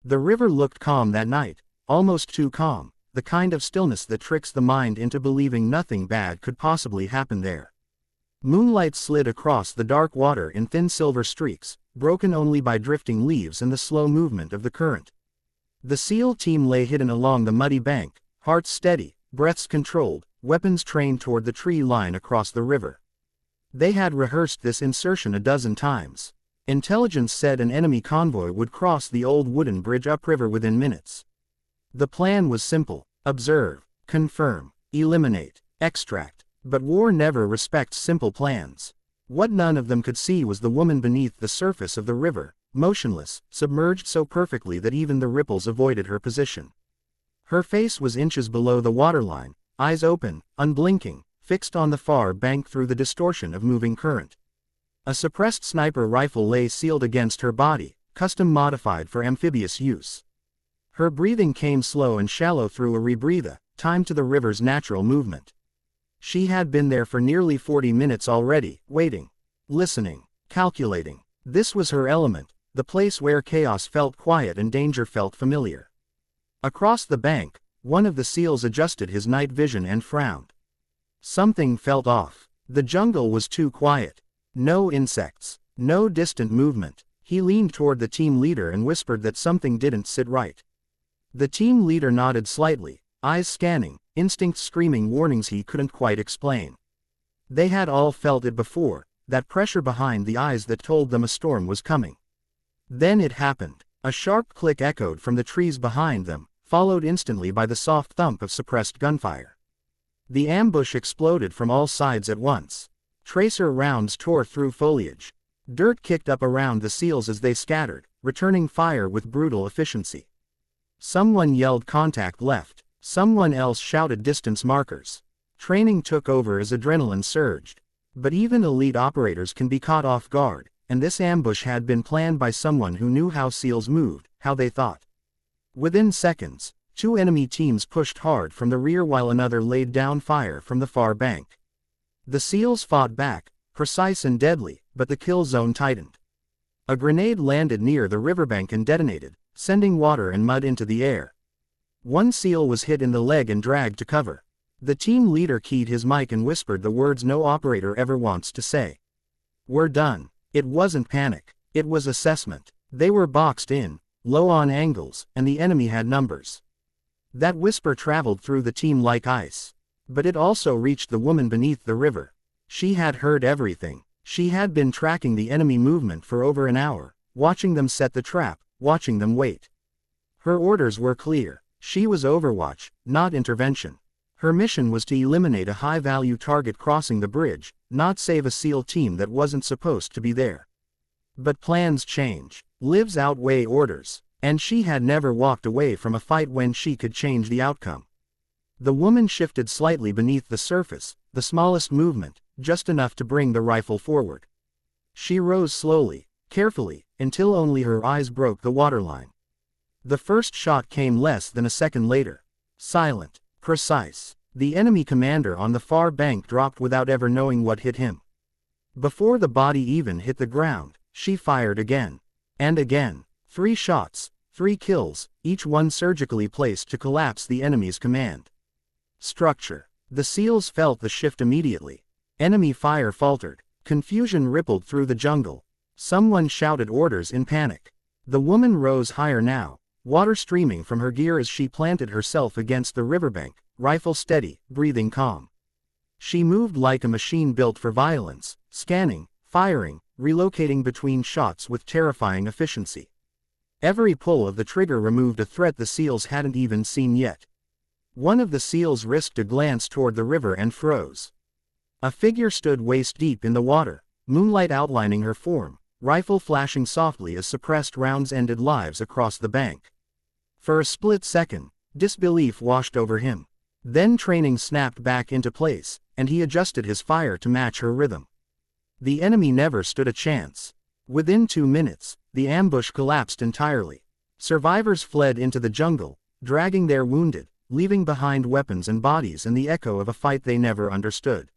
The river looked calm that night, almost too calm, the kind of stillness that tricks the mind into believing nothing bad could possibly happen there. Moonlight slid across the dark water in thin silver streaks, broken only by drifting leaves and the slow movement of the current. The SEAL team lay hidden along the muddy bank, hearts steady, breaths controlled, weapons trained toward the tree line across the river. They had rehearsed this insertion a dozen times. Intelligence said an enemy convoy would cross the old wooden bridge upriver within minutes. The plan was simple: observe, confirm, eliminate, extract. But war never respects simple plans. What none of them could see was the woman beneath the surface of the river, motionless, submerged so perfectly that even the ripples avoided her position. Her face was inches below the waterline, eyes open, unblinking, fixed on the far bank through the distortion of moving current. A suppressed sniper rifle lay sealed against her body, custom modified for amphibious use. Her breathing came slow and shallow through a rebreather, timed to the river's natural movement. She had been there for nearly 40 minutes already, waiting, listening, calculating. This was her element, the place where chaos felt quiet and danger felt familiar. Across the bank, one of the SEALs adjusted his night vision and frowned. Something felt off. The jungle was too quiet. No insects, no distant movement. He leaned toward the team leader and whispered that something didn't sit right. The team leader nodded slightly, eyes scanning, instincts screaming warnings he couldn't quite explain. They had all felt it before, that pressure behind the eyes that told them a storm was coming. Then it happened. A sharp click echoed from the trees behind them, followed instantly by the soft thump of suppressed gunfire. The ambush exploded from all sides at once. Tracer rounds tore through foliage. Dirt kicked up around the SEALs as they scattered, returning fire with brutal efficiency. Someone yelled contact left. Someone else shouted distance markers. Training took over as adrenaline surged. But even elite operators can be caught off guard, and this ambush had been planned by someone who knew how SEALs moved, how they thought. Within seconds, two enemy teams pushed hard from the rear while another laid down fire from the far bank. The SEALs fought back, precise and deadly, but the kill zone tightened. A grenade landed near the riverbank and detonated, sending water and mud into the air. One SEAL was hit in the leg and dragged to cover. The team leader keyed his mic and whispered the words no operator ever wants to say. "We're done." It wasn't panic. It was assessment. They were boxed in, low on angles, and the enemy had numbers. That whisper traveled through the team like ice. But it also reached the woman beneath the river. She had heard everything. She had been tracking the enemy movement for over an hour, watching them set the trap, watching them wait. Her orders were clear. She was Overwatch, not intervention. Her mission was to eliminate a high-value target crossing the bridge, not save a SEAL team that wasn't supposed to be there. But plans change. Lives outweigh orders, and she had never walked away from a fight when she could change the outcome. The woman shifted slightly beneath the surface, the smallest movement, just enough to bring the rifle forward. She rose slowly, carefully, until only her eyes broke the waterline. The first shot came less than a second later. Silent, precise. The enemy commander on the far bank dropped without ever knowing what hit him. Before the body even hit the ground, she fired again. And again. 3 shots, 3 kills, each one surgically placed to collapse the enemy's command structure. The SEALs felt the shift immediately. Enemy fire faltered. Confusion rippled through the jungle. Someone shouted orders in panic. The woman rose higher now, water streaming from her gear as she planted herself against the riverbank, rifle steady, breathing calm. She moved like a machine built for violence, scanning, firing, relocating between shots with terrifying efficiency. Every pull of the trigger removed a threat the SEALs hadn't even seen yet. One of the SEALs risked a glance toward the river and froze. A figure stood waist deep in the water, moonlight outlining her form, rifle flashing softly as suppressed rounds ended lives across the bank. For a split second, disbelief washed over him. Then training snapped back into place, and he adjusted his fire to match her rhythm. The enemy never stood a chance. Within 2 minutes, the ambush collapsed entirely. Survivors fled into the jungle, dragging their wounded, leaving behind weapons and bodies and the echo of a fight they never understood.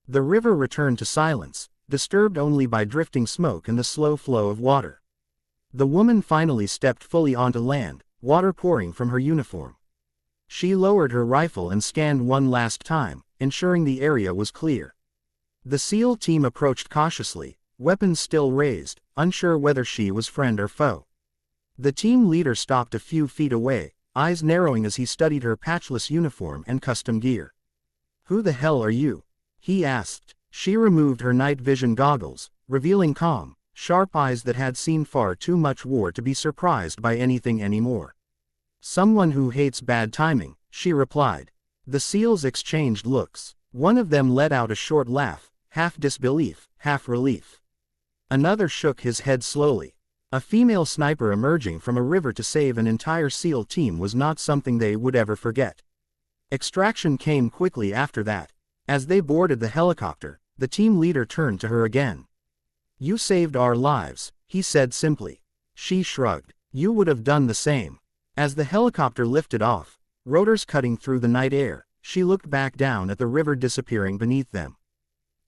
The river returned to silence, disturbed only by drifting smoke and the slow flow of water. The woman finally stepped fully onto land, water pouring from her uniform. She lowered her rifle and scanned one last time, ensuring the area was clear. The SEAL team approached cautiously, weapons still raised, unsure whether she was friend or foe. The team leader stopped a few feet away, eyes narrowing as he studied her patchless uniform and custom gear. "Who the hell are you?" he asked. She removed her night vision goggles, revealing calm, sharp eyes that had seen far too much war to be surprised by anything anymore. "Someone who hates bad timing," she replied. The SEALs exchanged looks. One of them let out a short laugh, half disbelief, half relief. Another shook his head slowly. A female sniper emerging from a river to save an entire SEAL team was not something they would ever forget. Extraction came quickly after that. As they boarded the helicopter, the team leader turned to her again. "You saved our lives," he said simply. She shrugged. "You would have done the same." As the helicopter lifted off, rotors cutting through the night air, she looked back down at the river disappearing beneath them.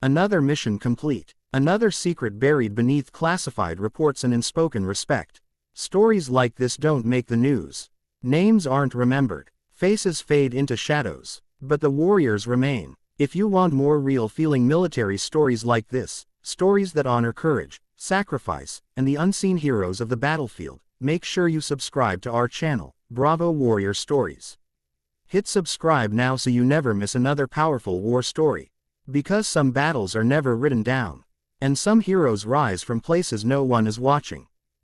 Another mission complete. Another secret buried beneath classified reports and unspoken respect. Stories like this don't make the news. Names aren't remembered. Faces fade into shadows. But the warriors remain. If you want more real-feeling military stories like this, stories that honor courage, sacrifice, and the unseen heroes of the battlefield, make sure you subscribe to our channel, Bravo Warrior Stories. Hit subscribe now so you never miss another powerful war story. Because some battles are never written down. And some heroes rise from places no one is watching.